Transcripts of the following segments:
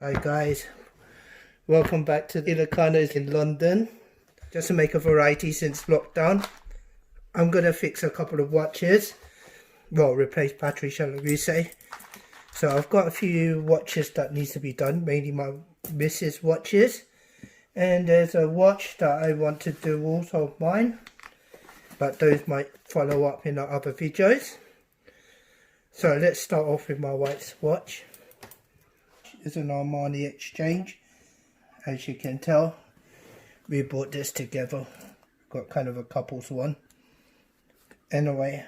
Hi guys, welcome back to Ilocano's in London. Just to make a variety since lockdown, I'm gonna fix a couple of watches. Well, replace battery, shall we say. So I've got a few watches that needs to be done, mainly my missus watches. And there's a watch that I want to do also of mine, but those might follow up in the other videos. So let's start off with my wife's watch. It's an Armani exchange. As you can tell, we bought this together. Got kind of a couple's one. Anyway,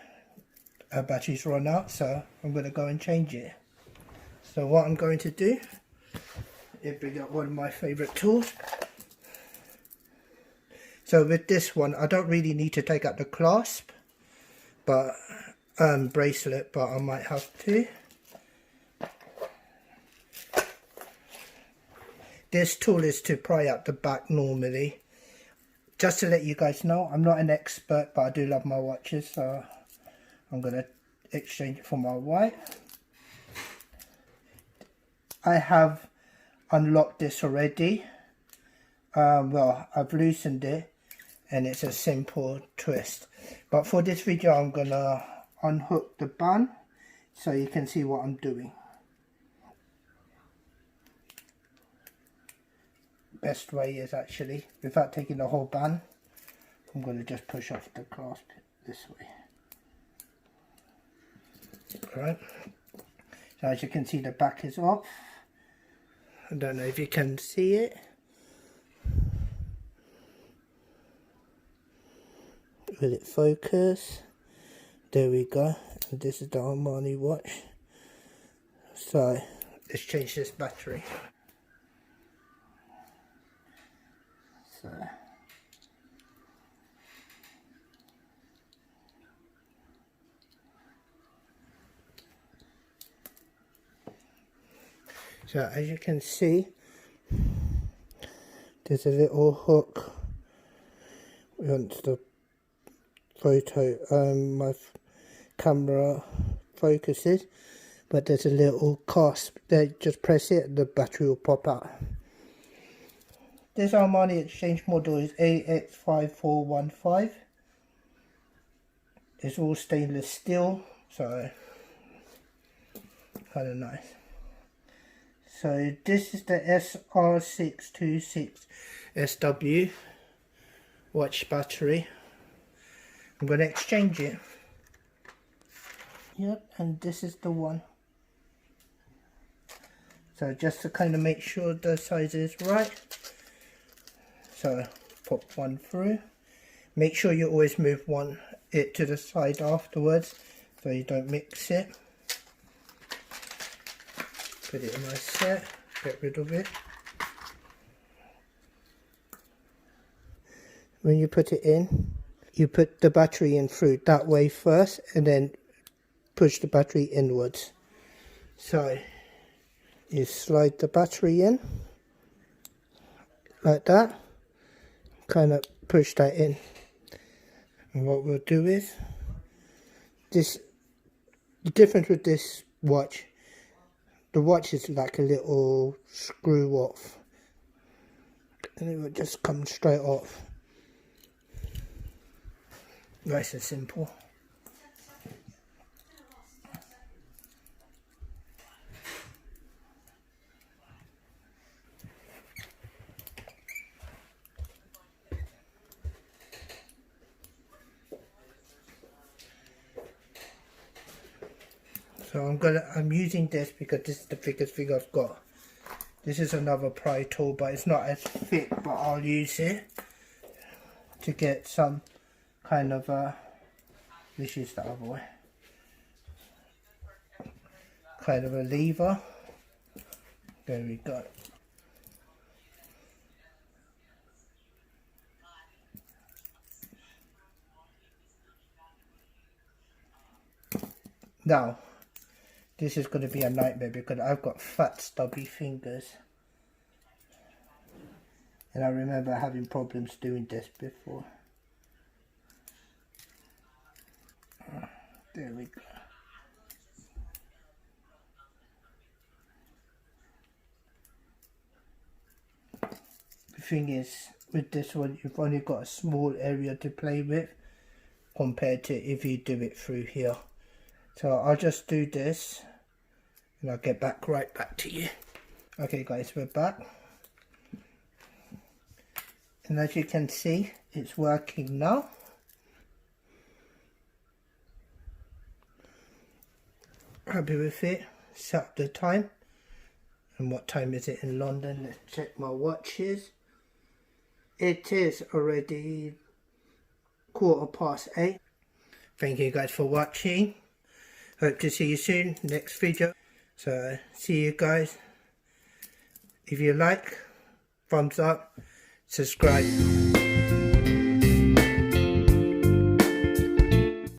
our battery's run out, so I'm going to go and change it. So what I'm going to do is bring up one of my favourite tools. So with this one, I don't really need to take out the clasp, but bracelet, but I might have to. This tool is to pry out the back normally. Just to let you guys know, I'm not an expert, but I do love my watches, so I'm going to exchange it for my wife. I have unlocked this already. Well, I've loosened it and it's a simple twist. But for this video, I'm going to unhook the band so you can see what I'm doing. Best way is actually, without taking the whole band, I'm going to just push off the clasp this way. Alright, so as you can see, the back is off. I don't know if you can see it. Will it focus? There we go. And this is the Armani watch. So let's change this battery. So as you can see, there's a little hook once the photo, my camera focuses, but there's a little clasp there. Just press it and the battery will pop out. This Armani exchange model is AX5415. It's all stainless steel, so kind of nice. So this is the SR626SW watch battery. I'm going to exchange it. Yep, and this is the one. So just to kind of make sure the size is right. So pop one through. Make sure you always move it to the side afterwards so you don't mix it. Put it in my set, get rid of it. When you put it in, you put the battery in through that way first and then push the battery inwards. So you slide the battery in like that, kind of push that in. And what we'll do is, the difference with this watch, the watch is like a little screw off and it will just come straight off. Nice and simple. So I'm using this because this is the biggest thing I've got. This is another pry tool, but it's not as thick, but I'll use it to get some kind of this is the other way. Kind of a lever. There we go. Now, this is going to be a nightmare because I've got fat stubby fingers. And I remember having problems doing this before. There we go. thing is, with this one, you've only got a small area to play with compared to if you do it through here. So I'll just do this and I'll get right back to you. Okay guys, we're back. And as you can see, it's working now. Happy with it. Set up the time. And what time is it in London? Let's check my watches. It is already 8:15. Thank you guys for watching. Hope to see you soon, next video. So see you guys. If you like, thumbs up, subscribe.